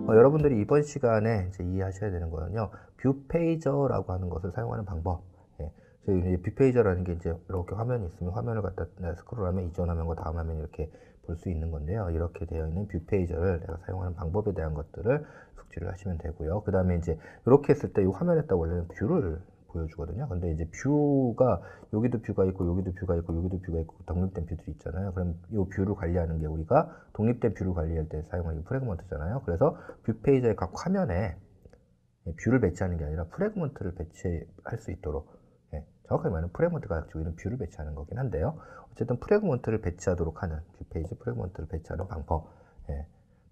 여러분들이 이번 시간에 이제 이해하셔야 되는 거는요, 뷰페이저라고 하는 것을 사용하는 방법. 저희 뷰페이저라는 게 이제 이렇게 화면이 있으면 화면을 갖다 스크롤하면 이전 화면과 다음 화면 이렇게 볼 수 있는 건데요. 이렇게 되어 있는 뷰페이저를 내가 사용하는 방법에 대한 것들을 숙지를 하시면 되고요. 그 다음에 이제 이렇게 했을 때 이 화면에다 원래는 뷰를 보여주거든요. 근데 이제 뷰가 여기도 뷰가 있고 여기도 뷰가 있고 여기도 뷰가 있고 독립된 뷰들이 있잖아요. 그럼 이 뷰를 관리하는 게 우리가 독립된 뷰를 관리할 때 사용하는 프래그먼트잖아요. 그래서 뷰페이저의 각 화면에 뷰를 배치하는 게 아니라 프래그먼트를 배치할 수 있도록, 정확하게 말하면 프래그먼트가 가지고 있는 뷰를 배치하는 거긴 한데요. 어쨌든 프래그먼트를 배치하도록 하는 뷰페이지 프래그먼트를 배치하는 방법,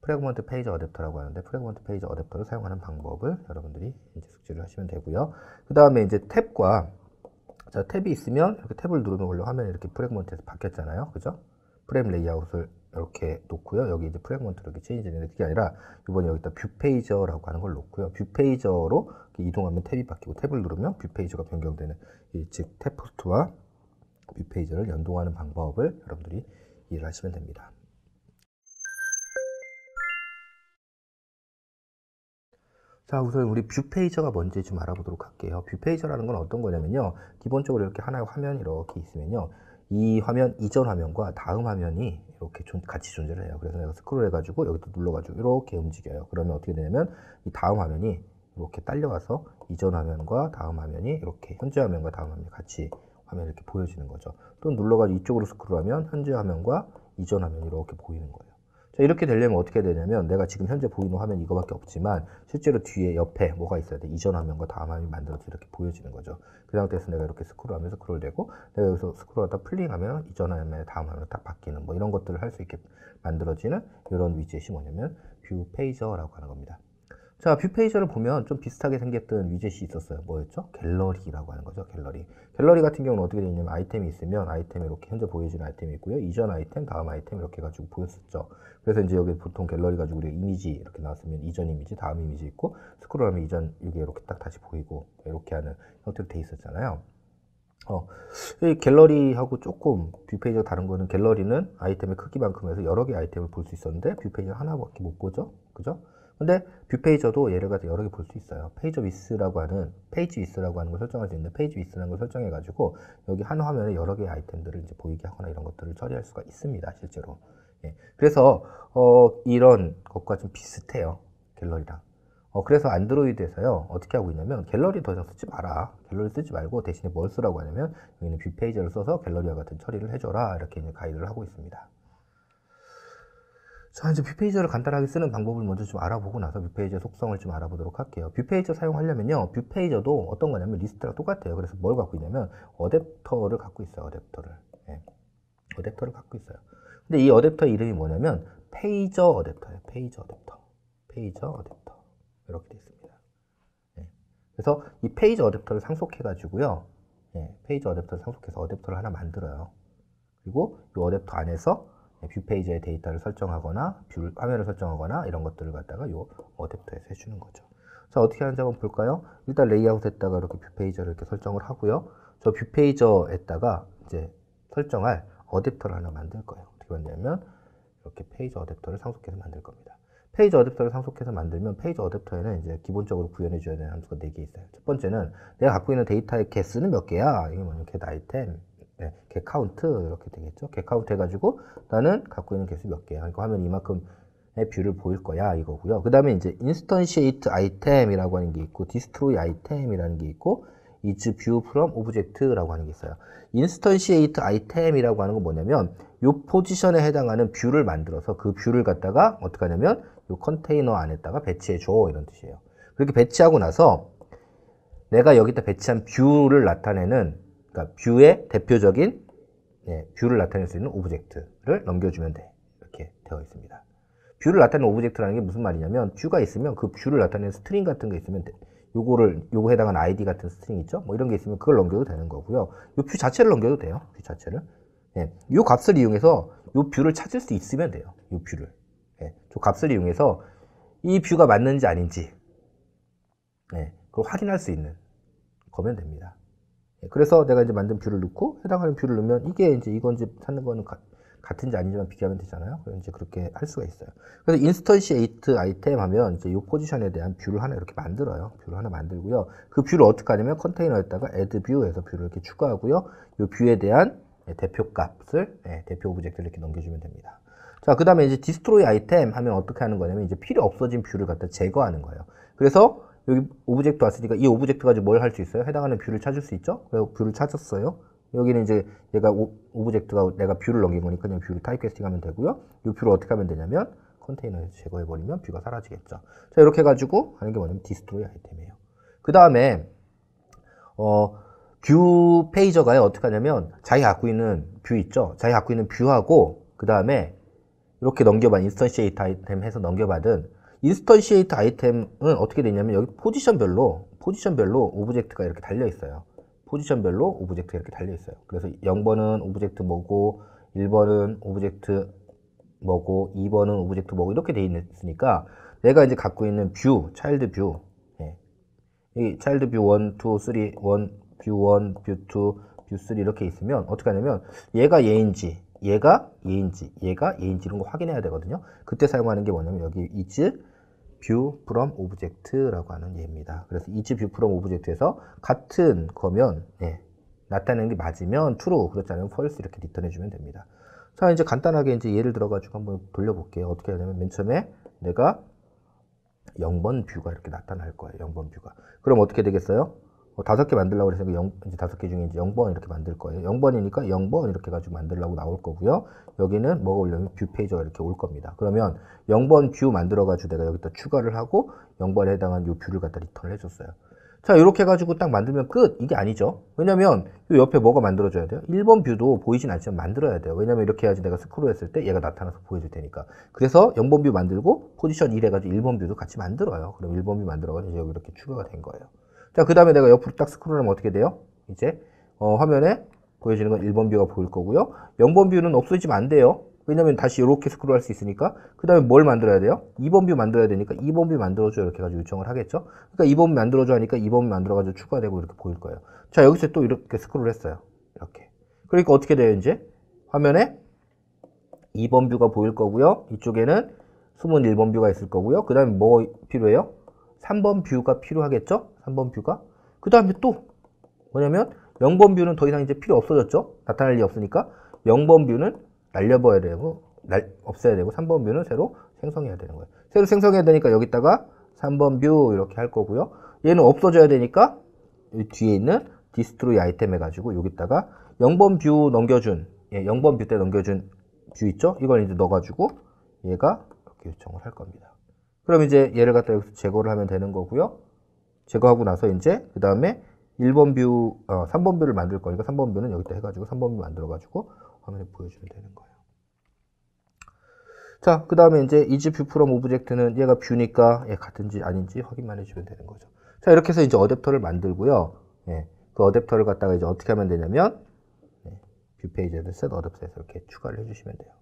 프래그먼트 페이지 어댑터라고 하는데 프래그먼트 페이지 어댑터를 사용하는 방법을 여러분들이 이제 숙지를 하시면 되고요. 그 다음에 이제 탭과, 자, 탭이 있으면 이렇게 탭을 누르면 원래 화면이 이렇게 프래그먼트에서 바뀌었잖아요. 그죠? 프레임 레이아웃을 이렇게 놓고요. 여기 이제 프래그먼트로 이렇게 체인지되는 게 아니라 이번에 여기다 뷰페이저라고 하는 걸 놓고요. 뷰페이저로 이동하면 탭이 바뀌고 탭을 누르면 뷰페이저가 변경되는, 즉 탭 포트와 뷰페이저를 연동하는 방법을 여러분들이 이해를 하시면 됩니다. 자, 우선 우리 뷰페이저가 뭔지 좀 알아보도록 할게요. 뷰페이저라는 건 어떤 거냐면요, 기본적으로 이렇게 하나의 화면이 이렇게 있으면요, 이 화면 이전 화면과 다음 화면이 이렇게 같이 존재를 해요. 그래서 내가 스크롤 해가지고 여기도 눌러가지고 이렇게 움직여요. 그러면 어떻게 되냐면 이 다음 화면이 이렇게 딸려와서 이전 화면과 다음 화면이 이렇게 현재 화면과 다음 화면이 같이 화면이 이렇게 보여지는 거죠. 또 눌러가지고 이쪽으로 스크롤하면 현재 화면과 이전 화면이 이렇게 보이는 거예요. 자, 이렇게 되려면 어떻게 되냐면 내가 지금 현재 보이는 화면 이거밖에 없지만 실제로 뒤에 옆에 뭐가 있어야 돼. 이전 화면과 다음 화면이 만들어서 이렇게 보여지는 거죠. 그 상태에서 내가 이렇게 스크롤하면서 스크롤되고, 내가 여기서 스크롤하다 플링하면 이전 화면에 다음 화면으로 딱 바뀌는 뭐 이런 것들을 할 수 있게 만들어지는 이런 위젯이 뭐냐면 뷰페이저라고 하는 겁니다. 자, 뷰페이저를 보면 좀 비슷하게 생겼던 위젯이 있었어요. 뭐였죠? 갤러리라고 하는 거죠. 갤러리. 갤러리 같은 경우는 어떻게 되어 있냐면 아이템이 있으면 아이템이 이렇게 현재 보여지는 아이템이 있고요. 이전 아이템, 다음 아이템 이렇게 가지고 보였었죠. 그래서 이제 여기 보통 갤러리 가지고 우리가 이미지 이렇게 나왔으면 이전 이미지, 다음 이미지 있고, 스크롤하면 이전 이게 이렇게 딱 다시 보이고 이렇게 하는 형태로 돼 있었잖아요. 이 갤러리하고 조금 뷰페이저가 다른 거는 갤러리는 아이템의 크기만큼 해서 여러 개의 아이템을 볼 수 있었는데 뷰페이저 하나밖에 못 보죠. 그죠? 근데 뷰페이저도 얘를 가지고 여러 개 볼 수 있어요. 페이지 위스라고 하는 걸 설정할 수 있는데, 페이지 위스라는 걸 설정해 가지고 여기 한 화면에 여러 개의 아이템들을 이제 보이게 하거나 이런 것들을 처리할 수가 있습니다. 실제로. 그래서 이런 것과 좀 비슷해요. 갤러리랑. 그래서 안드로이드에서요, 어떻게 하고 있냐면 갤러리 더 이상 쓰지 마라. 갤러리 쓰지 말고 대신에 뭘 쓰라고 하냐면 여기는 뷰페이저를 써서 갤러리와 같은 처리를 해줘라. 이렇게 이제 가이드를 하고 있습니다. 자, 이제 뷰페이저를 간단하게 쓰는 방법을 먼저 좀 알아보고 나서 뷰페이저 속성을 좀 알아보도록 할게요. 뷰페이저 사용하려면요, 뷰페이저도 어떤 거냐면 리스트랑 똑같아요. 그래서 뭘 갖고 있냐면 어댑터를 갖고 있어요. 어댑터를 갖고 있어요. 근데 이 어댑터 이름이 뭐냐면 페이저 어댑터예요. 페이저 어댑터. 이렇게 되어 있습니다. 그래서 이 페이저 어댑터를 상속해 가지고요, 페이저 어댑터를 상속해서 어댑터를 하나 만들어요. 그리고 이 어댑터 안에서 뷰페이저의 데이터를 설정하거나 화면을 설정하거나 이런 것들을 갖다가 이 어댑터에서 해주는 거죠. 자, 어떻게 하는지 한번 볼까요? 일단 레이아웃에다가 이렇게 뷰페이저를 이렇게 설정을 하고요. 저 뷰페이저에다가 이제 설정할 어댑터를 하나 만들 거예요. 어떻게 만들냐면 이렇게 페이저 어댑터를 상속해서 만들 겁니다. 페이지 어댑터를 상속해서 만들면 페이지 어댑터에는 이제 기본적으로 구현해 줘야 되는 함수가 4개 있어요. 첫 번째는 내가 갖고 있는 데이터의 개수는 몇 개야? 이게 뭐냐면 get 아이템, get count 이렇게 되겠죠. get count 해가지고 나는 갖고 있는 개수 몇 개야? 그러니까 화면 이만큼의 뷰를 보일 거야 이거고요. 그 다음에 이제 instantiate item이라고 하는 게 있고 destroy item이라는 게 있고 is view from object라고 하는 게 있어요. instantiate item이라고 하는 건 뭐냐면 이 포지션에 해당하는 뷰를 만들어서 그 뷰를 갖다가 어떻게 하냐면 이 컨테이너 안에다가 배치해 줘 이런 뜻이에요. 그렇게 배치하고 나서 내가 여기다 배치한 뷰를 나타내는, 그러니까 뷰의 대표적인 뷰를 나타낼 수 있는 오브젝트를 넘겨주면 돼. 이렇게 되어 있습니다. 뷰를 나타내는 오브젝트라는 게 무슨 말이냐면 뷰가 있으면 그 뷰를 나타내는 스트링 같은 거 있으면 요거 해당하는 아이디 같은 스트링 있죠? 뭐 이런 게 있으면 그걸 넘겨도 되는 거고요. 요 뷰 자체를 넘겨도 돼요. 뷰 자체를. 요 값을 이용해서 요 뷰를 찾을 수 있으면 돼요. 요 뷰를. 저 값을 이용해서 이 뷰가 맞는지 아닌지 그걸 확인할 수 있는 거면 됩니다. 그래서 내가 이제 만든 뷰를 넣고 해당하는 뷰를 넣으면 이게 이제 이건지 찾는 거는 같은지 아닌지만 비교하면 되잖아요. 그래서 이제 그렇게 할 수가 있어요. 그래서 인스턴시에이트 아이템 하면 이제 이 포지션에 대한 뷰를 하나 이렇게 만들어요. 뷰를 하나 만들고요. 그 뷰를 어떻게 하냐면 컨테이너에다가 add view 해서 뷰를 이렇게 추가하고요. 이 뷰에 대한 대표 값을 대표 오브젝트를 이렇게 넘겨주면 됩니다. 자, 그 다음에 이제 디스트로이 아이템 하면 어떻게 하는 거냐면 이제 필요 없어진 뷰를 갖다 제거하는 거예요. 그래서 여기 오브젝트 왔으니까 이 오브젝트 가지고 뭘 할 수 있어요? 해당하는 뷰를 찾을 수 있죠? 그래서 뷰를 찾았어요. 여기는 이제 얘가 오브젝트가 내가 뷰를 넘긴 거니까 그냥 뷰를 타입캐스팅 하면 되고요. 이 뷰를 어떻게 하면 되냐면 컨테이너에서 제거해버리면 뷰가 사라지겠죠. 자, 이렇게 해가지고 하는 게 뭐냐면 디스트로이 아이템이에요. 그 다음에 뷰 페이저가 어떻게 하냐면 자기 갖고 있는 뷰 있죠? 자기 갖고 있는 뷰하고 그 다음에 이렇게 넘겨받은 인스턴시에이트 아이템 해서 넘겨받은 인스턴시에이트 아이템은 어떻게 되냐면 여기 포지션별로 오브젝트가 이렇게 달려 있어요. 포지션별로 오브젝트가 이렇게 달려 있어요. 그래서 0번은 오브젝트 뭐고 1번은 오브젝트 뭐고 2번은 오브젝트 뭐고 이렇게 돼 있으니까 내가 이제 갖고 있는 뷰, 차일드 뷰 이 차일드 뷰 1, 2, 3, 1, 뷰 1, 뷰 2, 뷰 3 이렇게 있으면 어떻게 하냐면 얘가 얘인지 얘가 얘인지 이런 거 확인해야 되거든요. 그때 사용하는 게 뭐냐면 여기 is view from object라고 하는 예입니다. 그래서 is view from object에서 같은 거면 나타내는 게 맞으면 true, 그렇지 않으면 false 이렇게 리턴해 주면 됩니다. 자, 이제 간단하게 이제 예를 들어 가지고 한번 돌려볼게요. 어떻게 하냐면 맨 처음에 내가 0번 뷰가 이렇게 나타날 거예요. 0번 뷰가. 그럼 어떻게 되겠어요? 5개 만들려고 해서 이제 5개 중에 이제 0번 이렇게 만들 거예요. 0번이니까 0번 이렇게 가지고 만들려고 나올 거고요. 여기는 뭐가 오려면 뷰 페이지가 이렇게 올 겁니다. 그러면 0번 뷰 만들어 가지고 내가 여기다 추가를 하고 0번에 해당한 이 뷰를 갖다 리턴을 해줬어요. 자, 이렇게 해가지고 딱 만들면 끝! 이게 아니죠. 왜냐면 이 옆에 뭐가 만들어져야 돼요? 1번 뷰도 보이진 않지만 만들어야 돼요. 왜냐면 이렇게 해야지 내가 스크롤 했을 때 얘가 나타나서 보여줄 테니까. 그래서 0번 뷰 만들고 포지션 1 해가지고 1번 뷰도 같이 만들어요. 그럼 1번 뷰 만들어가지고 여기 이렇게 추가가 된 거예요. 자, 그 다음에 내가 옆으로 딱 스크롤하면 어떻게 돼요? 이제 화면에 보여지는 건 1번 뷰가 보일 거고요. 0번 뷰는 없어지면 안 돼요. 왜냐면 다시 이렇게 스크롤 할 수 있으니까. 그 다음에 뭘 만들어야 돼요? 2번 뷰 만들어야 되니까 2번 뷰 만들어줘 이렇게 해가지고 요청을 하겠죠. 그러니까 2번 뷰 만들어줘 하니까 2번 뷰 만들어가지고 추가되고 이렇게 보일 거예요. 자, 여기서 또 이렇게 스크롤 했어요. 이렇게. 그러니까 어떻게 돼요? 이제 화면에 2번 뷰가 보일 거고요. 이쪽에는 숨은 1번 뷰가 있을 거고요. 그 다음에 뭐 필요해요? 3번 뷰가 필요하겠죠? 3번 뷰가. 그 다음에 또 뭐냐면 0번 뷰는 더 이상 이제 필요 없어졌죠? 나타날 리 없으니까 0번 뷰는 날려버려야 되고 없애야 되고 3번 뷰는 새로 생성해야 되는 거예요. 새로 생성해야 되니까 여기다가 3번 뷰 이렇게 할 거고요. 얘는 없어져야 되니까 이 뒤에 있는 디스트로이 아이템 해가지고 여기다가 0번 뷰 넘겨준 0번 뷰 때 넘겨준 뷰 있죠? 이걸 이제 넣어가지고 얘가 이렇게 요청을 할 겁니다. 그럼 이제 얘를 갖다 여기서 제거를 하면 되는 거고요. 제거하고 나서 이제 그 다음에 1번 뷰, 3번 뷰를 만들 거니까 3번 뷰는 여기다 해가지고 3번 뷰 만들어가지고 화면에 보여주면 되는 거예요. 자, 그 다음에 이제 is view from object는 얘가 뷰니까 같은지 아닌지 확인만 해주면 되는 거죠. 자, 이렇게 해서 이제 어댑터를 만들고요. 그 어댑터를 갖다가 이제 어떻게 하면 되냐면 뷰 페이지에서 set 어댑터에서 이렇게 추가를 해주시면 돼요.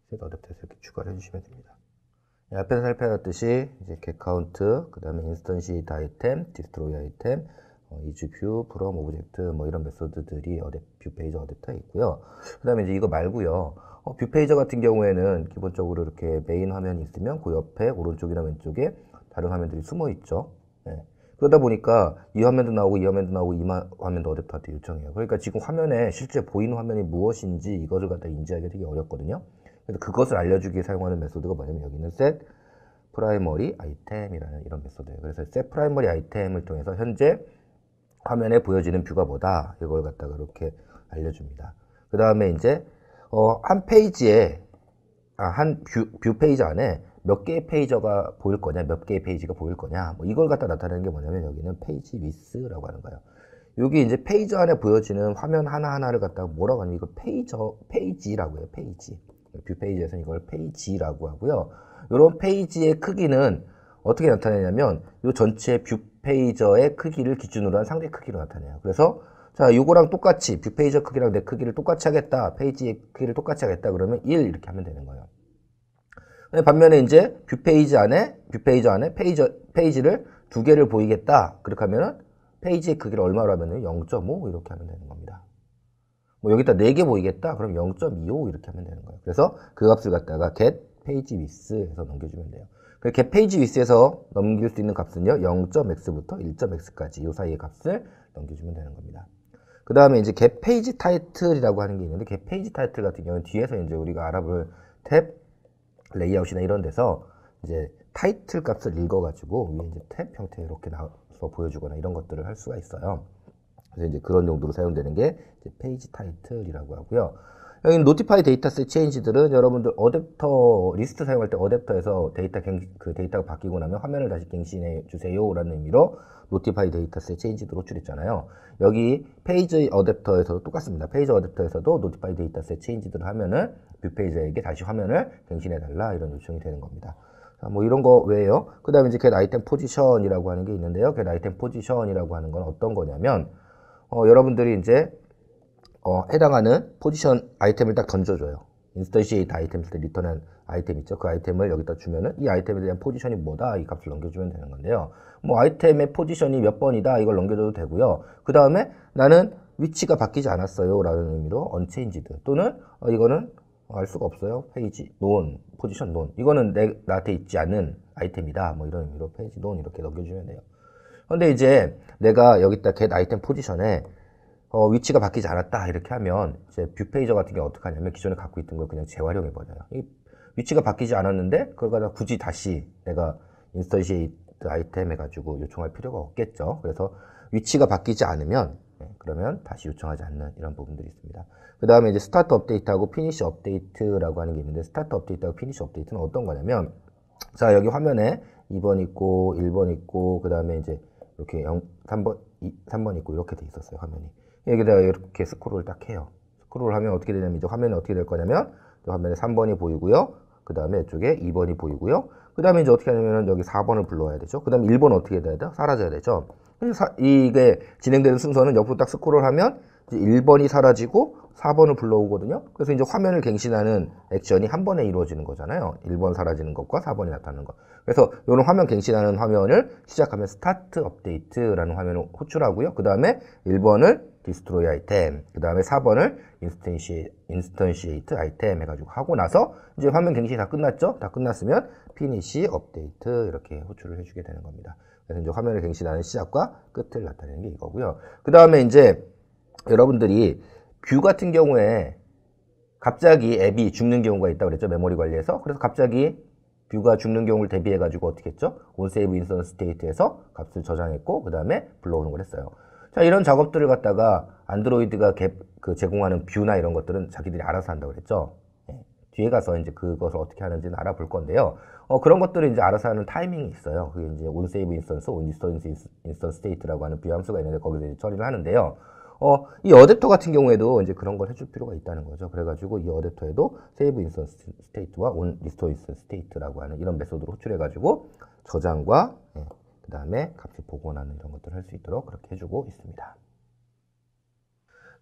set 어댑터에서 이렇게 추가를 해주시면 됩니다. 앞에서 살펴봤듯이 이제 get count, 그 다음에 instantiate item, destroy item, is view from object 뭐 이런 메소드들이 뷰 페이저 어댑터에 있고요. 그 다음에 이제 이거 말고요. 뷰 페이저 같은 경우에는 기본적으로 이렇게 메인 화면이 있으면 그 옆에 오른쪽이나 왼쪽에 다른 화면들이 숨어 있죠. 그러다 보니까 이 화면도 나오고 이 화면도 나오고 이 화면도 어댑터한테 요청해요. 그러니까 지금 화면에 실제 보이는 화면이 무엇인지 이것을 갖다 인지하기가 되게 어렵거든요. 그래서 그것을 알려주기 위해 사용하는 메소드가 뭐냐면 여기는 set primary item이라는 이런 메소드예요. 그래서 set primary item을 통해서 현재 화면에 보여지는 뷰가 뭐다 이걸 갖다가 이렇게 알려줍니다. 그 다음에 이제 한 페이지에 한 뷰 페이지 안에 몇 개의 페이지가 보일 거냐, 몇 개의 페이지가 보일 거냐, 뭐 이걸 갖다 나타내는 게 뭐냐면 여기는 페이지 위스라고 하는 거예요. 여기 이제 페이지 안에 보여지는 화면 하나하나를 갖다가 뭐라고 하냐면 이거 페이지라고 해요. 페이지. 뷰 페이지에서는 이걸 페이지라고 하고요. 이런 페이지의 크기는 어떻게 나타내냐면 이 전체 뷰 페이저의 크기를 기준으로 한 상대 크기로 나타내요. 그래서 자, 요거랑 똑같이 뷰 페이저 크기랑 내 크기를 똑같이 하겠다. 페이지의 크기를 똑같이 하겠다. 그러면 1 이렇게 하면 되는 거예요. 반면에 이제 뷰 페이지 안에 페이지를 두 개를 보이겠다. 그렇게 하면은 페이지의 크기를 얼마로 하면은 0.5 이렇게 하면 되는 겁니다. 뭐 여기다 4개 보이겠다. 그럼 0.25 이렇게 하면 되는 거예요. 그래서 그 값을 갖다가 get page width에서 넘겨주면 돼요. 그 get page width에서 넘길 수 있는 값은요, 0.x부터 1.x까지 이 사이의 값을 넘겨주면 되는 겁니다. 그 다음에 이제 get page title이라고 하는 게 있는데, get page title 같은 경우는 뒤에서 이제 우리가 알아볼 탭 레이아웃이나 이런 데서 이제 타이틀 값을 읽어가지고 위에 이제 탭 형태 이렇게 나와서 보여주거나 이런 것들을 할 수가 있어요. 그래서 이제 그런 용도로 사용되는 게 이제 페이지 타이틀이라고 하고요. 여기 노티파이 데이터셋 체인지들은 여러분들 어댑터 리스트 사용할 때 어댑터에서 데이터가 바뀌고 나면 화면을 다시 갱신해 주세요라는 의미로 노티파이 데이터셋 체인지들 호출했잖아요. 여기 페이지 어댑터에서도 똑같습니다. 페이지 어댑터에서도 노티파이 데이터셋 체인지들을 하면은 뷰 페이지에게 다시 화면을 갱신해 달라 이런 요청이 되는 겁니다. 자, 뭐 이런 거 외에요. 그 다음에 이제 get item position이라고 하는 게 있는데요. get item position이라고 하는 건 어떤 거냐면 여러분들이 이제 해당하는 포지션 아이템을 딱 던져줘요. 인스턴시에이트 아이템 때 리턴한 아이템 있죠. 그 아이템을 여기다 주면은 이 아이템에 대한 포지션이 뭐다 이 값을 넘겨주면 되는 건데요. 뭐 아이템의 포지션이 몇 번이다 이걸 넘겨줘도 되고요. 그 다음에 나는 위치가 바뀌지 않았어요 라는 의미로 unchanged 또는 이거는 알 수가 없어요. 페이지 논 포지션 논 이거는 나한테 있지 않은 아이템이다 뭐 이런 의미로 페이지 논 이렇게 넘겨주면 돼요. 근데 이제 내가 여기다 get 아이템 포지션에 위치가 바뀌지 않았다 이렇게 하면 이제 뷰 페이저 같은 경우 어떻게 하냐면 기존에 갖고 있던 걸 그냥 재활용해 버려요. 이 위치가 바뀌지 않았는데 그걸 갖다 굳이 다시 내가 인스턴시에이트 아이템 해가지고 요청할 필요가 없겠죠. 그래서 위치가 바뀌지 않으면 그러면 다시 요청하지 않는 이런 부분들이 있습니다. 그 다음에 이제 스타트 업데이트하고 피니시 업데이트라고 하는 게 있는데 스타트 업데이트하고 피니시 업데이트는 어떤 거냐면 자 여기 화면에 2번 있고 1번 있고 그 다음에 이제 이렇게 3번 있고 이렇게 돼 있었어요 화면이. 여기다가 이렇게 스크롤을 딱 해요. 스크롤을 하면 어떻게 되냐면 이제 화면에 어떻게 될 거냐면 화면에 3번이 보이고요. 그 다음에 이쪽에 2번이 보이고요. 그 다음에 이제 어떻게 하냐면 여기 4번을 불러와야 되죠. 그 다음에 1번 어떻게 돼야 돼요? 사라져야 되죠. 이게 진행되는 순서는 옆으로 딱 스크롤 하면 이제 1번이 사라지고 4번을 불러오거든요. 그래서 이제 화면을 갱신하는 액션이 한 번에 이루어지는 거잖아요. 1번 사라지는 것과 4번이 나타나는 것. 그래서 이런 화면 갱신하는 화면을 시작하면 스타트 업데이트라는 화면을 호출하고요. 그 다음에 1번을 디스트로이 아이템, 그 다음에 4번을 인스턴시에이트 아이템 해가지고 하고 나서 이제 화면 갱신이 다 끝났죠? 다 끝났으면 피니시 업데이트 이렇게 호출을 해주게 되는 겁니다. 그래서 이제 화면을 갱신하는 시작과 끝을 나타내는 게 이거고요. 그 다음에 이제 여러분들이 뷰 같은 경우에 갑자기 앱이 죽는 경우가 있다고 그랬죠? 메모리 관리에서. 그래서 갑자기 뷰가 죽는 경우를 대비해가지고 어떻게 했죠? 온세이브 인스턴트 스테이트에서 값을 저장했고 그 다음에 불러오는 걸 했어요. 자, 이런 작업들을 갖다가 안드로이드가 제공하는 뷰나 이런 것들은 자기들이 알아서 한다고 그랬죠. 뒤에 가서 이제 그것을 어떻게 하는지는 알아볼 건데요. 그런 것들을 이제 알아서 하는 타이밍이 있어요. 그게 이제 온세이브 인스턴스, 인스턴트 스테이트라고 하는 뷰 함수가 있는데 거기서 이제 처리를 하는데요. 이 어댑터 같은 경우에도 이제 그런 걸 해줄 필요가 있다는 거죠. 그래가지고 이 어댑터에도 세이브 인스턴트 스테이트와 온 리스토어 인스턴트 스테이트라고 하는 이런 메소드로 호출해가지고 저장과 그 다음에 값을 복원하는 이런 것들을 할 수 있도록 그렇게 해주고 있습니다.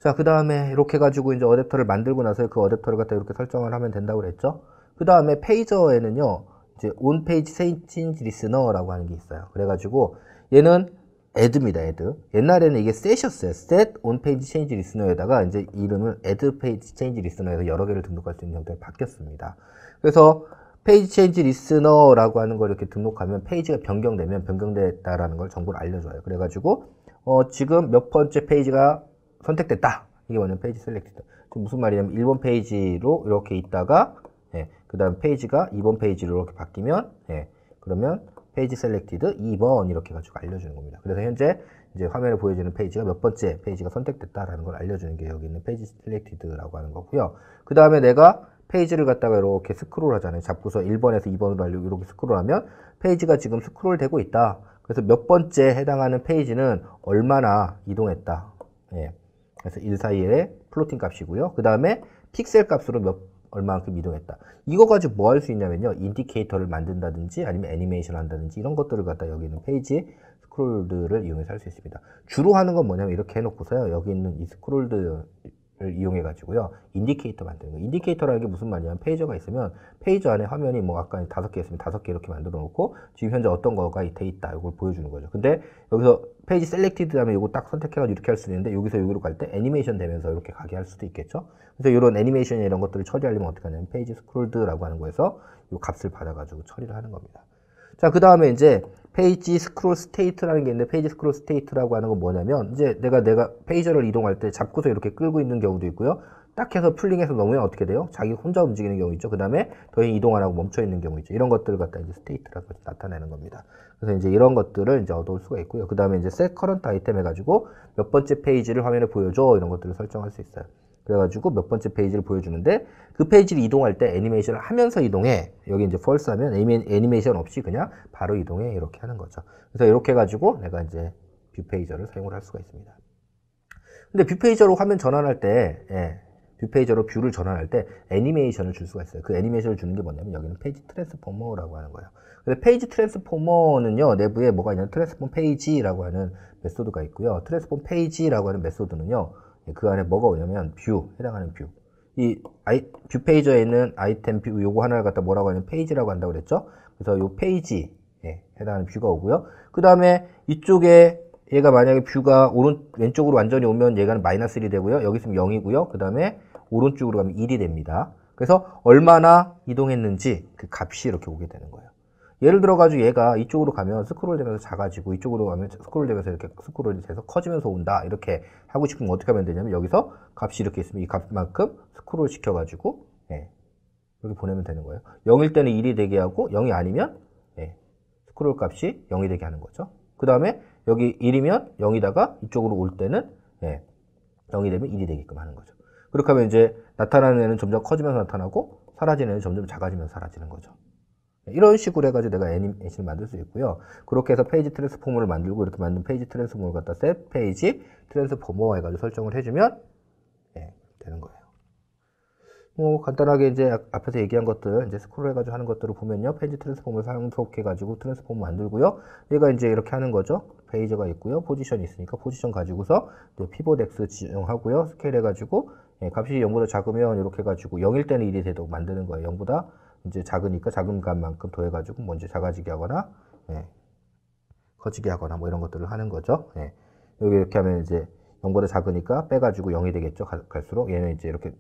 자, 그 다음에 이렇게 해가지고 이제 어댑터를 만들고 나서 그 어댑터를 갖다 이렇게 설정을 하면 된다고 그랬죠. 그 다음에 페이저에는요, 이제 on page change listener라고 하는 게 있어요. 그래가지고 얘는 add입니다, add. 옛날에는 이게 set이었어요. set on page change listener에다가 이제 이름을 add page change listener에서 여러 개를 등록할 수 있는 형태로 바뀌었습니다. 그래서 페이지 체인지 리스너라고 하는 걸 이렇게 등록하면 페이지가 변경되면 변경됐다라는 걸 정보를 알려줘요. 그래가지고 지금 몇 번째 페이지가 선택됐다. 이게 뭐냐면 페이지 셀렉티드. 무슨 말이냐면 1번 페이지로 이렇게 있다가 그 다음 페이지가 2번 페이지로 이렇게 바뀌면 그러면 페이지 셀렉티드 2번 이렇게 가지고 알려주는 겁니다. 그래서 현재 이제 화면에 보여지는 페이지가 몇 번째 페이지가 선택됐다라는 걸 알려주는 게 여기 있는 페이지 셀렉티드라고 하는 거고요. 그 다음에 내가 페이지를 갖다가 이렇게 스크롤 하잖아요. 잡고서 1번에서 2번으로 하려고 이렇게 스크롤하면 페이지가 지금 스크롤 되고 있다. 그래서 몇 번째 해당하는 페이지는 얼마나 이동했다. 그래서 1 사이에 플로팅 값이고요. 그 다음에 픽셀 값으로 얼마만큼 이동했다. 이거 가지고 뭐 할 수 있냐면요. 인디케이터를 만든다든지 아니면 애니메이션 한다든지 이런 것들을 갖다 여기 있는 페이지 스크롤들을 이용해서 할 수 있습니다. 주로 하는 건 뭐냐면 이렇게 해놓고서요. 여기 있는 이 스크롤들을 이용해 가지고요 인디케이터 만드는 거예요. 인디케이터라는 게 무슨 말이냐면 페이저가 있으면 페이저 안에 화면이 뭐 아까 5개 있으면 5개 이렇게 만들어 놓고 지금 현재 어떤 거가 돼 있다 이걸 보여주는 거죠. 근데 여기서 페이지 셀렉티드 하면 이거 딱 선택해가지고 이렇게 할 수 있는데 여기서 여기로 갈 때 애니메이션 되면서 이렇게 가게 할 수도 있겠죠. 그래서 이런 애니메이션이나 이런 것들을 처리하려면 어떻게 하냐면 페이지 스크롤드라고 하는 거에서 이 값을 받아가지고 처리를 하는 겁니다. 자, 그 다음에 이제 페이지 스크롤 스테이트라는 게 있는데 페이지 스크롤 스테이트라고 하는 건 뭐냐면 이제 내가 페이저를 이동할 때 잡고서 이렇게 끌고 있는 경우도 있고요. 딱 해서 풀링해서 넘으면 어떻게 돼요? 자기 혼자 움직이는 경우 있죠. 그 다음에 더 이상 이동 안 하고 멈춰 있는 경우 있죠. 이런 것들을 갖다 이제 스테이트라고 나타내는 겁니다. 그래서 이제 이런 것들을 이제 얻어올 수가 있고요. 그 다음에 이제 set current item 해가지고 몇 번째 페이지를 화면에 보여줘 이런 것들을 설정할 수 있어요. 그래가지고 몇 번째 페이지를 보여주는데 그 페이지를 이동할 때 애니메이션을 하면서 이동해. 여기 이제 false 하면 애니메이션 없이 그냥 바로 이동해. 이렇게 하는 거죠. 그래서 이렇게 해가지고 내가 이제 뷰 페이저를 사용을 할 수가 있습니다. 근데 뷰 페이저로 화면 전환할 때, 뷰 페이저로 뷰를 전환할 때 애니메이션을 줄 수가 있어요. 그 애니메이션을 주는 게 뭐냐면 여기는 페이지 트랜스포머라고 하는 거예요. 근데 페이지 트랜스포머는요, 내부에 뭐가 있냐면 트랜스폼 페이지라고 하는 메소드가 있고요. 트랜스폼 페이지라고 하는 메소드는요, 그 안에 뭐가 오냐면 뷰, 해당하는 뷰. 뷰 페이저에 있는 아이템 뷰 요거 하나를 갖다 뭐라고 하냐면 페이지라고 한다고 그랬죠. 그래서 요 페이지, 해당하는 뷰가 오고요. 그 다음에 이쪽에 얘가 만약에 뷰가 왼쪽으로 완전히 오면 얘가 마이너스 1이 되고요. 여기 있으면 0이고요. 그 다음에 오른쪽으로 가면 1이 됩니다. 그래서 얼마나 이동했는지 그 값이 이렇게 오게 되는 거예요. 예를 들어가지고 얘가 이쪽으로 가면 스크롤 되면서 작아지고 이쪽으로 가면 스크롤 되면서 이렇게 스크롤이 돼서 커지면서 온다. 이렇게 하고 싶으면 어떻게 하면 되냐면 여기서 값이 이렇게 있으면 이 값만큼 스크롤 시켜가지고 이렇게 보내면 되는 거예요. 0일 때는 1이 되게 하고 0이 아니면 스크롤 값이 0이 되게 하는 거죠. 그 다음에 여기 1이면 0이다가 이쪽으로 올 때는 0이 되면 1이 되게끔 하는 거죠. 그렇게 하면 이제 나타나는 애는 점점 커지면서 나타나고 사라지는 애는 점점 작아지면서 사라지는 거죠. 이런 식으로 해가지고 내가 애니메이션을 만들 수 있고요. 그렇게 해서 페이지 트랜스포머를 만들고 이렇게 만든 페이지 트랜스포머를 갖다 set 페이지 트랜스포머 해가지고 설정을 해주면 되는 거예요. 뭐 간단하게 이제 앞에서 얘기한 것들 이제 스크롤 해가지고 하는 것들을 보면요. 페이지 트랜스포머를 사용해가지고 트랜스포머 만들고요. 얘가 이제 이렇게 하는 거죠. 페이지가 있고요. 포지션이 있으니까 포지션 가지고서 피봇 X 지정하고요. 스케일 해가지고 값이 0보다 작으면 이렇게 해가지고 0일 때는 1이 되도록 만드는 거예요. 0보다 이제 작으니까 작은 값만큼 더해가지고 먼저 작아지게 하거나 커지게 하거나 뭐 이런 것들을 하는 거죠. 여기 이렇게 하면 이제 0보다 작으니까 빼가지고 0이 되겠죠. 갈수록 얘는 이제 이렇게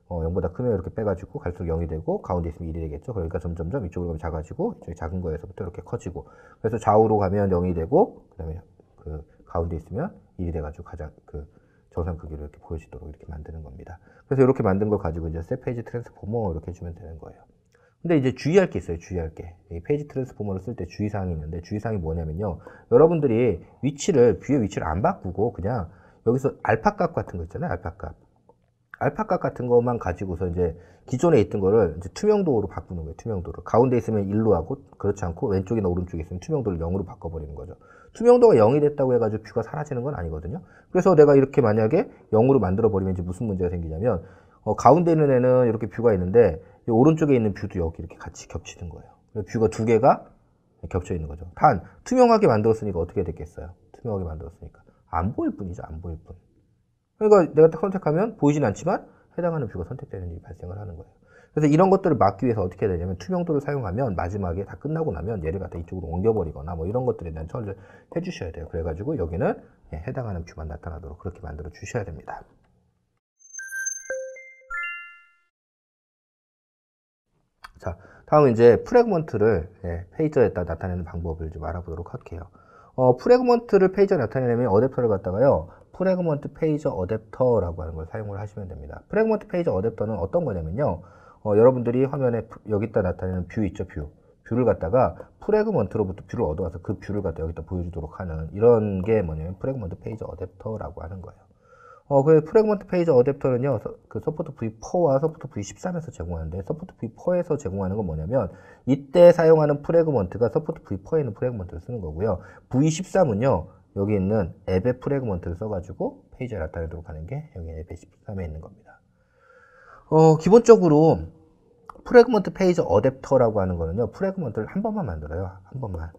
0보다 크면 이렇게 빼가지고 갈수록 0이 되고 가운데 있으면 1이 되겠죠. 그러니까 점점점 이쪽으로 가면 작아지고 이쪽이 작은 거에서부터 이렇게 커지고 그래서 좌우로 가면 0이 되고 그 다음에 그 가운데 있으면 1이 돼가지고 가장 그 정상 크기로 이렇게 보여지도록 이렇게 만드는 겁니다. 그래서 이렇게 만든 걸 가지고 이제 set 페이지 트랜스포머 이렇게 해주면 되는 거예요. 근데 이제 주의할 게 있어요. 주의할 게. 이 페이지 트랜스포머를 쓸 때 주의사항이 있는데 주의사항이 뭐냐면요. 여러분들이 뷰의 위치를 안 바꾸고 그냥 여기서 알파값 같은 거 있잖아요. 알파값 같은 것만 가지고서 이제 기존에 있던 거를 이제 투명도로 바꾸는 거예요. 투명도로. 가운데 있으면 1로 하고 그렇지 않고 왼쪽이나 오른쪽에 있으면 투명도를 0으로 바꿔버리는 거죠. 투명도가 0이 됐다고 해가지고 뷰가 사라지는 건 아니거든요. 그래서 내가 이렇게 만약에 0으로 만들어버리면 이제 무슨 문제가 생기냐면 가운데 있는 애는 이렇게 뷰가 있는데 오른쪽에 있는 뷰도 여기 이렇게 같이 겹치는 거예요. 뷰가 두 개가 겹쳐 있는 거죠. 단 투명하게 만들었으니까 어떻게 됐겠어요? 투명하게 만들었으니까 안 보일 뿐이죠. 안 보일 뿐. 그러니까 내가 딱 선택하면 보이진 않지만 해당하는 뷰가 선택되는 일이 발생을 하는 거예요. 그래서 이런 것들을 막기 위해서 어떻게 해야 되냐면 투명도를 사용하면 마지막에 다 끝나고 나면 얘를 갖다 이쪽으로 옮겨버리거나 뭐 이런 것들에 대한 처리를 해주셔야 돼요. 그래가지고 여기는 해당하는 뷰만 나타나도록 그렇게 만들어 주셔야 됩니다. 자, 다음은 이제 프래그먼트를 페이저에다 나타내는 방법을 좀 알아보도록 할게요. 프래그먼트를 페이저에 나타내려면 어댑터를 갖다가요. 프래그먼트 페이저 어댑터라고 하는 걸 사용을 하시면 됩니다. 프래그먼트 페이저 어댑터는 어떤 거냐면요. 여러분들이 화면에 여기다 나타내는 뷰 있죠, 뷰를 갖다가 프래그먼트로부터 뷰를 얻어와서 그 뷰를 갖다 여기다 보여주도록 하는 이런 게 뭐냐면 프래그먼트 페이저 어댑터라고 하는 거예요. 그 프래그먼트 페이저 어댑터는요, 그 서포트 V4와 서포트 V13에서 제공하는데, 서포트 V4에서 제공하는 건 뭐냐면, 이때 사용하는 프래그먼트가 서포트 V4에 있는 프래그먼트를 쓰는 거고요. V13은요, 여기 있는 앱의 프래그먼트를 써가지고 페이지에 나타내도록 하는 게 여기 앱의 13에 있는 겁니다. 기본적으로 프래그먼트 페이저 어댑터라고 하는 거는요, 프래그먼트를 한 번만 만들어요. 한 번만.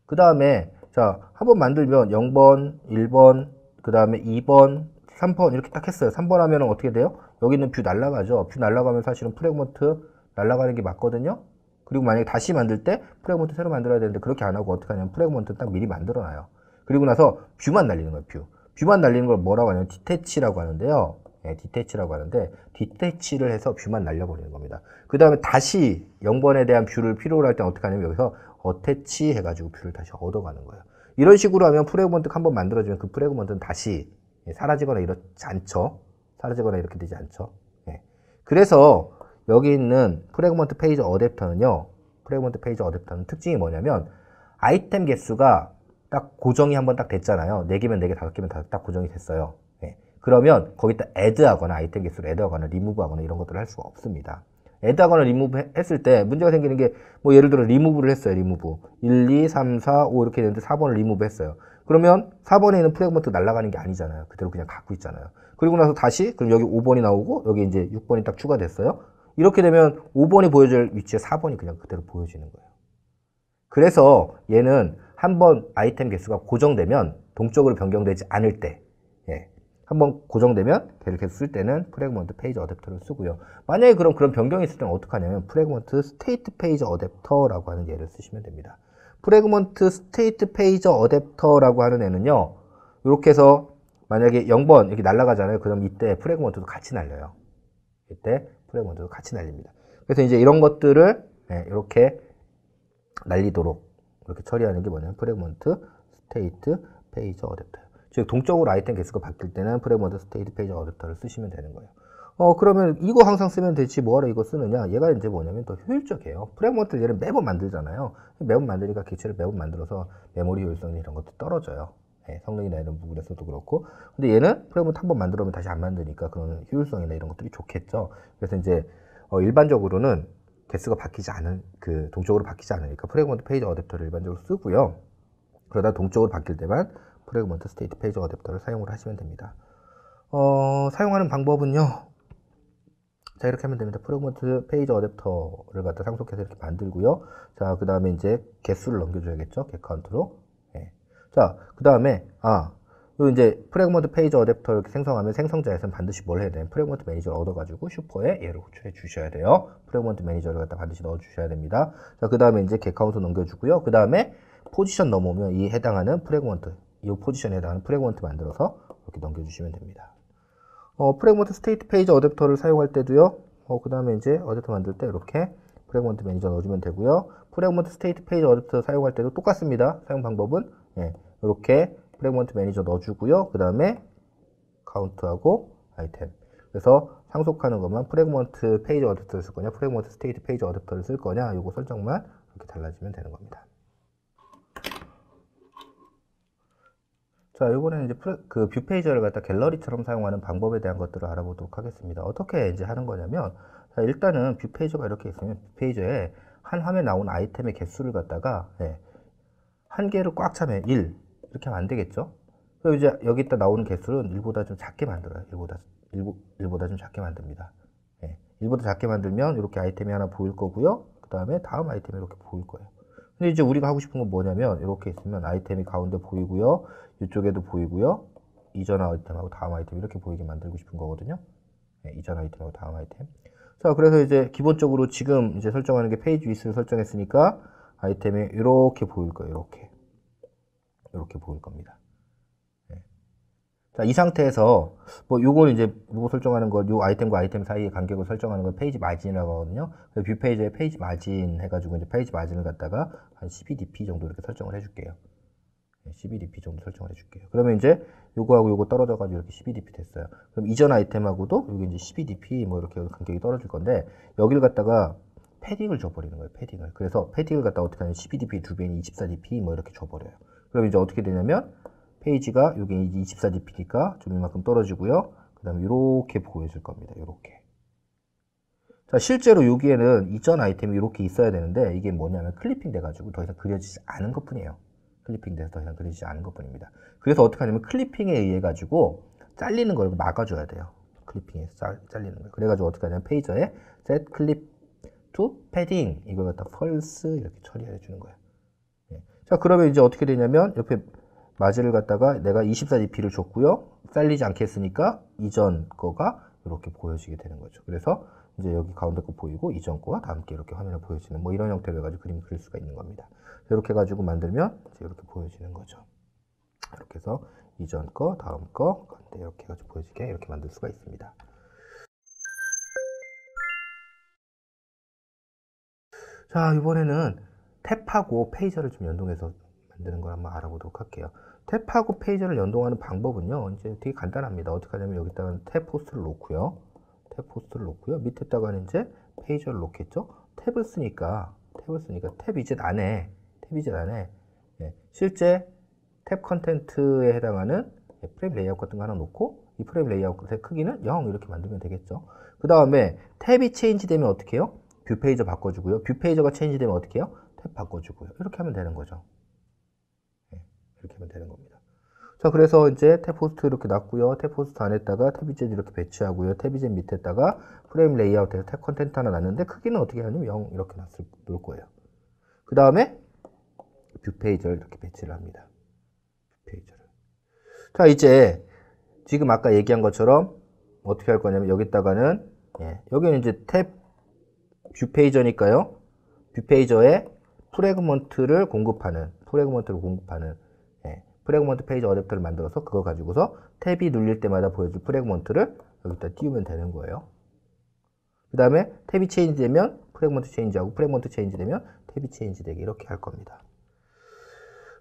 그 다음에, 자, 한 번 만들면 0번, 1번, 그 다음에 2번, 3번 이렇게 딱 했어요. 3번 하면은 어떻게 돼요? 여기 있는 뷰 날라가죠. 뷰 날라가면 사실은 프래그먼트 날라가는 게 맞거든요. 그리고 만약에 다시 만들 때 프래그먼트 새로 만들어야 되는데 그렇게 안 하고 어떻게 하냐면 프래그먼트 딱 미리 만들어놔요. 그리고 나서 뷰만 날리는 거예요. 뷰만 날리는 걸 뭐라고 하냐면 디태치라고 하는데요. 예, 디태치라고 하는데 디태치를 해서 뷰만 날려버리는 겁니다. 그 다음에 다시 0번에 대한 뷰를 필요로 할 때 어떻게 하냐면 여기서 어태치 해가지고 뷰를 다시 얻어가는 거예요. 이런 식으로 하면 프래그먼트 한번 만들어주면 그 프래그먼트는 다시 사라지거나 이렇지 않죠. 사라지거나 이렇게 되지 않죠. 예. 그래서 여기 있는 프래그먼트 페이지 어댑터는요. 프래그먼트 페이지 어댑터는 특징이 뭐냐면 아이템 개수가 딱 고정이 한번 딱 됐잖아요. 4개면 4개, 5개면 딱 고정이 됐어요. 예. 그러면 거기다 add 하거나 아이템 개수를 add 하거나 remove 하거나 이런 것들을 할 수가 없습니다. add 하거나 remove 했을 때 문제가 생기는 게 뭐 예를 들어 remove를 했어요. remove 1, 2, 3, 4, 5 이렇게 되는데 4번을 remove 했어요. 그러면 4번에 있는 프래그먼트 날아가는 게 아니잖아요. 그대로 그냥 갖고 있잖아요. 그리고 나서 다시 그럼 여기 5번이 나오고 여기 이제 6번이 딱 추가됐어요. 이렇게 되면 5번이 보여줄 위치에 4번이 그냥 그대로 보여지는 거예요. 그래서 얘는 한번 아이템 개수가 고정되면 동적으로 변경되지 않을 때, 예, 한번 고정되면 걔를 계속 쓸 때는 프래그먼트 페이지 어댑터를 쓰고요. 만약에 그런 변경이 있을 때는 어떻게 하냐면 프래그먼트 스테이트 페이지 어댑터라고 하는 예를 쓰시면 됩니다. 프래그먼트 스테이트 페이지 어댑터라고 하는 애는요, 이렇게 해서 만약에 0번 이렇게 날아가잖아요. 그럼 이때 프래그먼트도 같이 날려요. 이때 프래그먼트도 같이 날립니다. 그래서 이제 이런 것들을 이렇게 날리도록 이렇게 처리하는 게 뭐냐면 프래그먼트 스테이트 페이지 어댑터예요. 즉 동적으로 아이템 개수가 바뀔 때는 프래그먼트 스테이트 페이지 어댑터를 쓰시면 되는 거예요. 그러면 이거 항상 쓰면 되지 뭐하러 이거 쓰느냐? 얘가 이제 뭐냐면 더 효율적이에요. 프래그먼트를 얘를 매번 만들잖아요. 매번 만드니까 기체를 매번 만들어서 메모리 효율성 이런 것도 떨어져요. 네, 성능이나 이런 부분에서도 그렇고. 근데 얘는 프래그먼트 한번 만들어면 다시 안 만드니까 그런 효율성이나 이런 것들이 좋겠죠. 그래서 이제 일반적으로는 개수가 바뀌지 않은 동적으로 바뀌지 않으니까 프래그먼트 페이지 어댑터를 일반적으로 쓰고요. 그러다 동적으로 바뀔 때만 프래그먼트 스테이트 페이지 어댑터를 사용을 하시면 됩니다. 사용하는 방법은요. 자, 이렇게 하면 됩니다. 프래그먼트 페이지 어댑터를 갖다 상속해서 이렇게 만들고요. 자, 그 다음에 이제 개수를 넘겨줘야겠죠. get 카운트로. 네. 자, 그 다음에 요 이제 프래그먼트 페이지 어댑터 이렇게 생성하면 생성자에서는 반드시 뭘 해야 돼요? 프래그먼트 매니저를 얻어가지고 슈퍼에 얘를 호출해 주셔야 돼요. 프래그먼트 매니저를 갖다 반드시 넣어 주셔야 됩니다. 자, 그 다음에 이제 get 카운트 넘겨주고요. 그 다음에 포지션 넘어오면 이 해당하는 프래그먼트, 이 포지션에 해당하는 프래그먼트 만들어서 이렇게 넘겨주시면 됩니다. 프래그먼트 스테이트 페이지 어댑터를 사용할 때도요. 그 다음에 이제 어댑터 만들 때 이렇게 프래그먼트 매니저 넣어주면 되고요. 프래그먼트 스테이트 페이지 어댑터 사용할 때도 똑같습니다. 사용 방법은 이렇게 프래그먼트 매니저 넣어주고요. 그 다음에 카운트하고 아이템. 그래서 상속하는 것만 프래그먼트 페이지 어댑터를 쓸 거냐, 프래그먼트 스테이트 페이지 어댑터를 쓸 거냐, 요거 설정만 이렇게 달라지면 되는 겁니다. 자, 이번에는 이제 뷰 페이저를 갖다 갤러리처럼 사용하는 방법에 대한 것들을 알아보도록 하겠습니다. 어떻게 이제 하는 거냐면, 자, 일단은 뷰 페이저가 이렇게 있으면 뷰 페이저에 한 화면에 나온 아이템의 개수를 갖다가 한 개를 꽉 차면 1 이렇게 하면 안 되겠죠? 그리고 이제 여기다 나오는 개수는 1보다 좀 작게 만들어요. 1보다 좀 작게 만듭니다. 1보다 작게 만들면 이렇게 아이템이 하나 보일 거고요. 그 다음에 다음 아이템이 이렇게 보일 거예요. 근데 이제 우리가 하고 싶은 건 뭐냐면 이렇게 있으면 아이템이 가운데 보이고요. 이쪽에도 보이고요. 이전 아이템하고 다음 아이템 이렇게 보이게 만들고 싶은 거거든요. 이전 아이템하고 다음 아이템. 자, 그래서 이제 기본적으로 지금 이제 설정하는 게 페이지 위스를 설정했으니까 아이템이 이렇게 보일 거예요. 이렇게 보일 겁니다. 자, 이 상태에서 뭐 요거는 이제 뭐 설정하는 거, 요 아이템과 아이템 사이의 간격을 설정하는 건 페이지 마진이라고 하거든요. 뷰 페이지에 페이지 마진 해가지고 이제 페이지 마진을 갖다가 한 12dp 정도 이렇게 설정을 해줄게요. 12dp 정도 설정을 해줄게요. 그러면 이제 요거하고 요거 떨어져가지고 이렇게 12dp 됐어요. 그럼 이전 아이템하고도 여기 이제 12dp 뭐 이렇게 간격이 떨어질 건데 여기를 갖다가 패딩을 줘버리는 거예요. 패딩을. 그래서 패딩을 갖다가 어떻게 하냐면 12dp 2배인 24dp 뭐 이렇게 줘버려요. 그럼 이제 어떻게 되냐면 페이지가 여기 24dp니까 좀 이만큼 떨어지고요. 그 다음에 이렇게 보여줄 겁니다. 이렇게. 자, 실제로 여기에는 이전 아이템이 이렇게 있어야 되는데 이게 뭐냐면 클리핑 돼가지고 더 이상 그려지지 않은 것 뿐이에요. 클리핑 돼서 더 이상 그려지지 않은 것 뿐입니다. 그래서 어떻게 하냐면 클리핑에 의해 가지고 잘리는 걸 막아줘야 돼요. 클리핑에서 잘리는 걸. 그래가지고 어떻게 하냐면 페이저에 set clip to padding 이걸 갖다 false 이렇게 처리해 주는 거예요. 자, 그러면 이제 어떻게 되냐면 옆에 마즈를 갖다가 내가 24GP를 줬고요. 잘리지 않게 했으니까 이전 거가 이렇게 보여지게 되는 거죠. 그래서 이제 여기 가운데 거 보이고 이전 거와 다 함께 이렇게 화면에 보여지는 뭐 이런 형태로 해가지고 그림 그릴 수가 있는 겁니다. 이렇게 해가지고 만들면 이제 이렇게 보여지는 거죠. 이렇게 해서 이전 거, 다음 거, 가운데 이렇게 해가지고 보여지게 이렇게 만들 수가 있습니다. 자, 이번에는 탭하고 페이저를 좀 연동해서 만드는 걸 한번 알아보도록 할게요. 탭하고 페이저를 연동하는 방법은요, 이제 되게 간단합니다. 어떻게 하냐면 여기다가 탭 포스트를 놓고요. 탭 포스트를 놓고요. 밑에다가는 이제 페이저를 놓겠죠. 탭을 쓰니까 탭 위젯 안에 예, 실제 탭 컨텐트에 해당하는 프레임 레이아웃 같은 거 하나 놓고 이 프레임 레이아웃의 크기는 0 이렇게 만들면 되겠죠. 그 다음에 탭이 체인지 되면 어떻게 해요? 뷰 페이저 바꿔주고요. 뷰 페이저가 체인지 되면 어떻게 해요? 탭 바꿔주고요. 이렇게 하면 되는 거죠. 네, 이렇게 하면 되는 겁니다. 자, 그래서 이제 탭 포스트 이렇게 놨고요. 탭 포스트 안에다가 탭 위젯 이렇게 배치하고요. 탭 위젯 밑에다가 프레임 레이아웃에서 탭 컨텐트 하나 놨는데 크기는 어떻게 하냐면 0 이렇게 놓을 거예요. 그 다음에 뷰 페이저를 이렇게 배치를 합니다. 뷰 페이저를. 자, 이제 지금 아까 얘기한 것처럼 어떻게 할 거냐면 여기다가는 여기는 이제 탭 뷰 페이저니까요. 뷰 페이저에 프래그먼트를 공급하는 프래그먼트 페이저 어댑터를 만들어서 그걸 가지고서 탭이 눌릴 때마다 보여줄 프래그먼트를 여기다 띄우면 되는 거예요. 그 다음에 탭이 체인지 되면 프래그먼트 체인지하고 프래그먼트 체인지 되면 탭이 체인지 되게 이렇게 할 겁니다.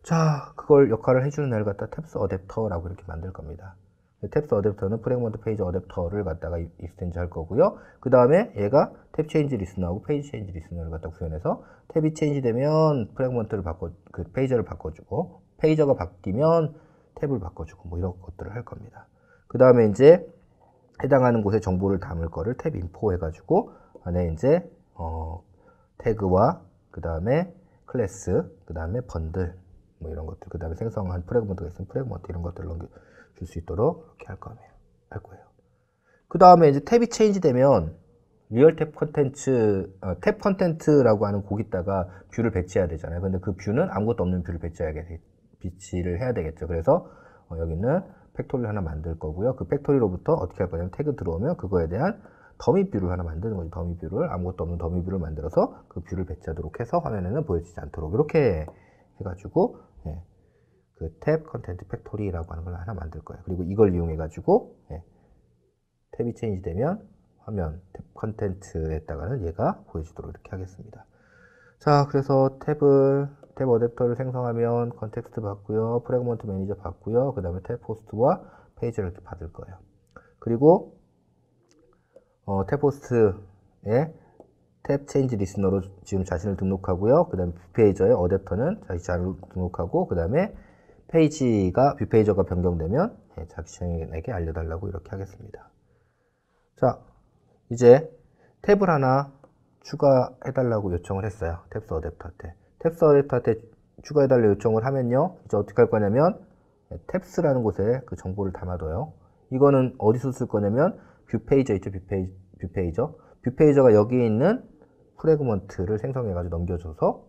자, 그걸 역할을 해주는 애를 갖다 탭스 어댑터라고 이렇게 만들 겁니다. 탭스 어댑터는 프래그먼트 페이지 어댑터를 갖다가 익스텐지 할 거고요. 그 다음에 얘가 탭 체인지 리스너하고 페이지 체인지 리스너를 갖다 구현해서 탭이 체인지 되면 프래그먼트를 페이저를 바꿔주고 페이저가 바뀌면 탭을 바꿔주고 뭐 이런 것들을 할 겁니다. 그 다음에 이제 해당하는 곳에 정보를 담을 거를 탭 인포 해가지고 안에 이제 태그와 그 다음에 클래스, 그 다음에 번들 뭐 이런 것들, 그 다음에 생성한 프래그먼트가 있으면 프래그먼트 이런 것들을 줄 수 있도록 이렇게 할 거예요. 그 다음에 이제 탭이 체인지 되면 리얼 탭 컨텐츠, 탭 컨텐츠라고 하는 곡에다가 뷰를 배치해야 되잖아요. 근데 그 뷰는 아무것도 없는 뷰를 배치를 해야 되겠죠. 그래서 여기는 팩토리를 하나 만들 거고요. 그 팩토리로부터 어떻게 할 거냐면 태그 들어오면 그거에 대한 더미 뷰를 하나 만드는 거죠. 더미 뷰를, 아무것도 없는 더미 뷰를 만들어서 그 뷰를 배치하도록 해서 화면에는 보여지지 않도록 이렇게 해가지고 그 탭 컨텐트 팩토리라고 하는 걸 하나 만들 거예요. 그리고 이걸 이용해 가지고 탭이 체인지 되면 화면 탭 컨텐트에다가는 얘가 보여지도록 이렇게 하겠습니다. 자, 그래서 탭 어댑터를 생성하면 컨텍스트 받고요. 프래그먼트 매니저 받고요. 그 다음에 탭 포스트와 페이지를 이렇게 받을 거예요. 그리고 탭 포스트에 탭 체인지 리스너로 지금 자신을 등록하고요. 그 다음에 뷰페이저의 어댑터는 자신을 등록하고 그 다음에 뷰페이저가 변경되면 자신에게 알려달라고 이렇게 하겠습니다. 자, 이제 탭을 하나 추가해달라고 요청을 했어요. 탭스 어댑터한테. 탭스 어댑터한테 추가해달라고 요청을 하면요. 이제 어떻게 할 거냐면 탭스라는 곳에 그 정보를 담아둬요. 이거는 어디서 쓸 거냐면 뷰페이저 있죠. 뷰페이저. 뷰페이저가 여기에 있는 프래그먼트를 생성해가지고 넘겨줘서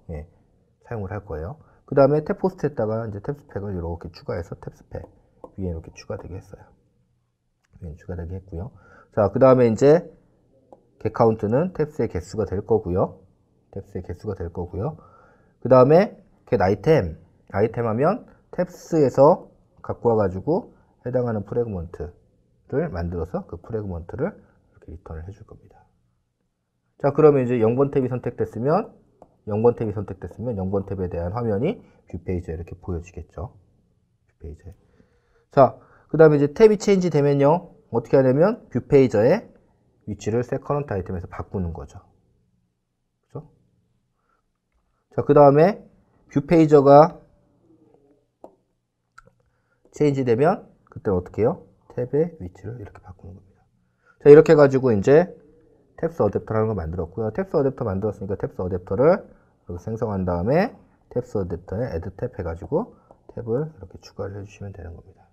사용을 할 거예요. 그 다음에 탭 포스트에다가 이제 탭 스펙을 이렇게 추가해서 탭 스펙 위에 이렇게 추가되게 했어요. 위에 추가되게 했고요. 자, 그 다음에 이제 get count는 탭스의 개수가 될 거고요. 그 다음에 get item 하면 탭스에서 갖고 와가지고 해당하는 프래그먼트를 만들어서 그 프래그먼트를 이렇게 리턴을 해줄 겁니다. 자, 그러면 이제 0번 탭이 선택됐으면 0번 탭에 대한 화면이 뷰페이지에 이렇게 보여지겠죠. 뷰페이지에. 자, 그 다음에 이제 탭이 체인지 되면요. 어떻게 하냐면 뷰페이저의 위치를 set current item에서 바꾸는 거죠. 그죠? 자, 그 다음에 뷰페이저가 체인지 되면 그때 어떻게 해요? 탭의 위치를 이렇게 바꾸는 겁니다. 자, 이렇게 해가지고 이제 탭스 어댑터라는 걸 만들었고요. 탭스 어댑터 만들었으니까 탭스 어댑터를 이렇게 생성한 다음에 탭스 어댑터에 add 탭 해가지고 탭을 이렇게 추가를 해주시면 되는 겁니다.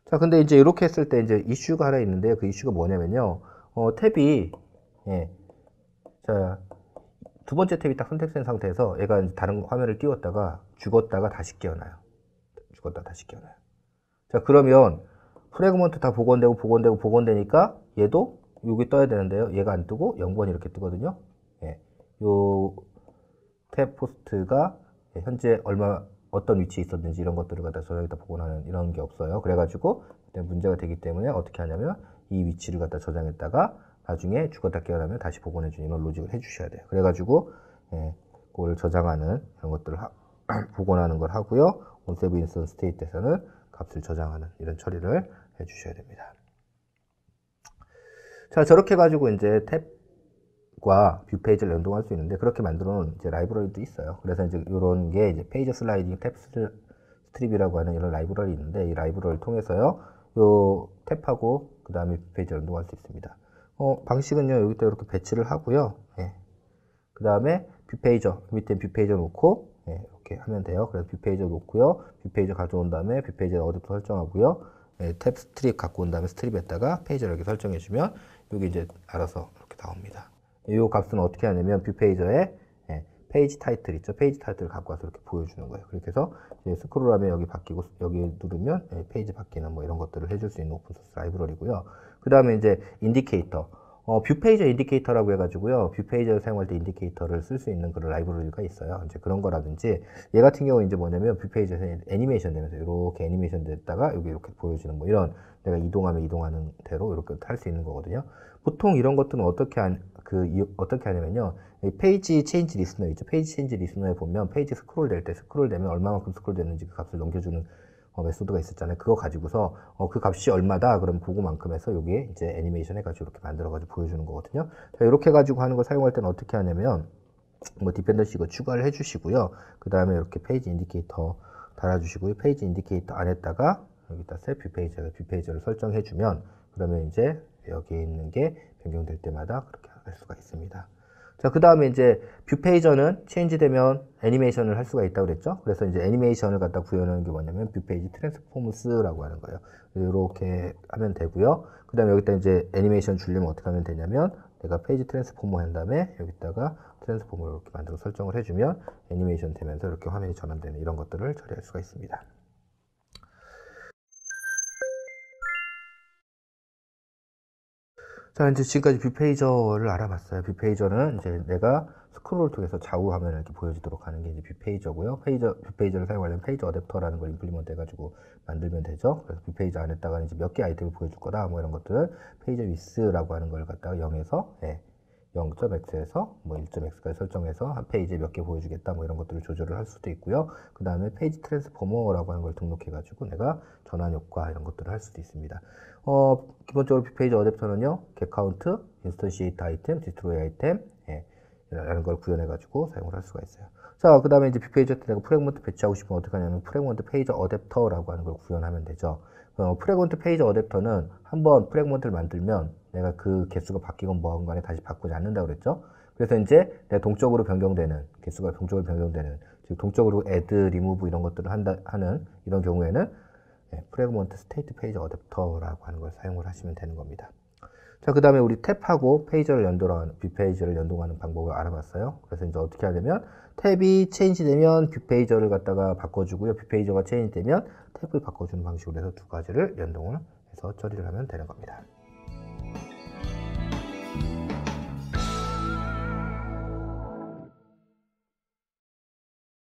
자, 근데 이제 이렇게 했을 때 이제 이슈가 하나 있는데요. 그 이슈가 뭐냐면요. 탭이 자, 두 번째 탭이 딱 선택된 상태에서 얘가 이제 다른 화면을 띄웠다가 죽었다가 다시 깨어나요. 죽었다 다시 깨어나요. 자, 그러면 프래그먼트 다 복원되니까 얘도 여기 떠야 되는데요. 얘가 안 뜨고 0번이 이렇게 뜨거든요. 예. 요 탭 포스트가 현재 어떤 위치에 있었는지 이런 것들을 갖다 저장에다 복원하는 이런 게 없어요. 그래가지고 문제가 되기 때문에 어떻게 하냐면 이 위치를 갖다 저장했다가 나중에 죽었다 깨어나면 다시 복원해주는 이런 로직을 해주셔야 돼요. 그래가지고 그걸 저장하는 이런 것들을 복원하는 걸 하고요. 온세브 인스턴스 스테이트에서는 값을 저장하는 이런 처리를 해주셔야 됩니다. 자, 저렇게 가지고 이제 탭과 뷰 페이지를 연동할 수 있는데 그렇게 만들어 놓은 이제 라이브러리도 있어요. 그래서 이제 이런 게 이제 페이지 슬라이딩 탭 스트립이라고 하는 이런 라이브러리 있는데 이 라이브러리를 통해서요, 요 탭하고 그 다음에 뷰 페이지를 연동할 수 있습니다. 방식은요, 여기다 이렇게 배치를 하고요. 그 다음에 뷰 페이저 밑에 뷰 페이저 놓고 이렇게 하면 돼요. 그래서 뷰 페이저 놓고요, 뷰 페이저 가져온 다음에 뷰 페이저 어디부터 설정하고요, 탭 스트립 갖고 온 다음에 스트립에다가 페이저를 이렇게 설정해 주면 여기 이제 알아서 이렇게 나옵니다. 이 값은 어떻게 하냐면 뷰 페이저에 페이지 타이틀 있죠, 페이지 타이틀을 갖고 와서 이렇게 보여주는 거예요. 그렇게 해서 스크롤하면 여기 바뀌고 여기 누르면 페이지 바뀌는 뭐 이런 것들을 해줄 수 있는 오픈소스 라이브러리고요. 그 다음에 이제 인디케이터, 뷰 페이저 인디케이터라고 해가지고요, 뷰 페이저를 사용할 때 인디케이터를 쓸 수 있는 그런 라이브러리가 있어요. 이제 그런 거라든지, 얘 같은 경우 이제 뭐냐면 뷰 페이저에서 애니메이션 되면서 이렇게 애니메이션 됐다가 여기 이렇게 보여주는 뭐 이런, 내가 이동하면 이동하는 대로 이렇게 할 수 있는 거거든요. 보통 이런 것들은 어떻게 하냐면요, 페이지 체인지 리스너 있죠. 페이지 체인지 리스너에 보면 페이지 스크롤 될 때 스크롤 되면 얼마만큼 스크롤 됐는지 그 값을 넘겨주는 메소드가 있었잖아요. 그거 가지고서 그 값이 얼마다 그럼 그거만큼 해서 여기에 이제 애니메이션 해가지고 이렇게 만들어가지고 보여주는 거거든요. 자, 이렇게 가지고 하는 걸 사용할 때는 어떻게 하냐면 뭐 디펜던시 이거 추가를 해주시고요. 그 다음에 이렇게 페이지 인디케이터 달아주시고요. 페이지 인디케이터 안에다가 여기다 셋 뷰 페이지를 설정해주면 그러면 이제 여기 있는 게 변경될 때마다 그렇게 할 수가 있습니다. 자, 그 다음에 이제 뷰 페이저는 체인지 되면 애니메이션을 할 수가 있다고 그랬죠. 그래서 이제 애니메이션을 갖다 구현하는 게 뭐냐면 뷰 페이지 트랜스포머스라고 하는 거예요. 이렇게 하면 되고요. 그 다음에 여기다 이제 애니메이션 주려면 어떻게 하면 되냐면 내가 페이지 트랜스포머 한 다음에 여기다가 트랜스포머를 이렇게 만들어 설정을 해주면 애니메이션 되면서 이렇게 화면이 전환되는 이런 것들을 처리할 수가 있습니다. 자, 이제 지금까지 뷰 페이저를 알아봤어요. 뷰 페이저는 이제 내가 스크롤을 통해서 좌우 화면을 이렇게 보여주도록 하는 게 이제 뷰 페이저고요. 뷰 페이저를 사용하려면 페이지 어댑터라는 걸 임플리먼트 해가지고 만들면 되죠. 그래서 뷰 페이저 안에다가 이제 몇 개 아이템을 보여줄 거다, 뭐 이런 것들은 페이저 위스라고 하는 걸 갖다가 0에서 0.x에서 뭐 1.x까지 설정해서 한 페이지에 몇 개 보여주겠다, 뭐 이런 것들을 조절을 할 수도 있고요. 그 다음에 페이지 트랜스포머라고 하는 걸 등록해가지고 내가 전환 효과 이런 것들을 할 수도 있습니다. 기본적으로 뷰 페이지 어댑터는요, get count, instantiate item, destroy item, 라는 걸 구현해가지고 사용을 할 수가 있어요. 자, 그 다음에 이제 뷰 페이지 때 내가 프래그먼트 배치하고 싶으면 어떻게 하냐면 프래그먼트 페이지 어댑터라고 하는 걸 구현하면 되죠. 프래그먼트 페이지 어댑터는 한번 프래그먼트를 만들면 내가 그 개수가 바뀌건 뭐건 간에 다시 바꾸지 않는다고 그랬죠. 그래서 이제 내가 동적으로 변경되는, 개수가 동적으로 변경되는, 즉 동적으로 add, remove 이런 것들을 하는 이런 경우에는 프래그먼트 스테이트 페이지 어댑터라고 하는 걸 사용을 하시면 되는 겁니다. 자, 그 다음에 우리 탭하고 뷰 페이지를 연동하는 방법을 알아봤어요. 그래서 이제 어떻게 하냐면 탭이 체인지 되면 뷰 페이저를 갖다가 바꿔주고요. 뷰 페이저가 체인지 되면 탭을 바꿔주는 방식으로 해서 두 가지를 연동을 해서 처리를 하면 되는 겁니다.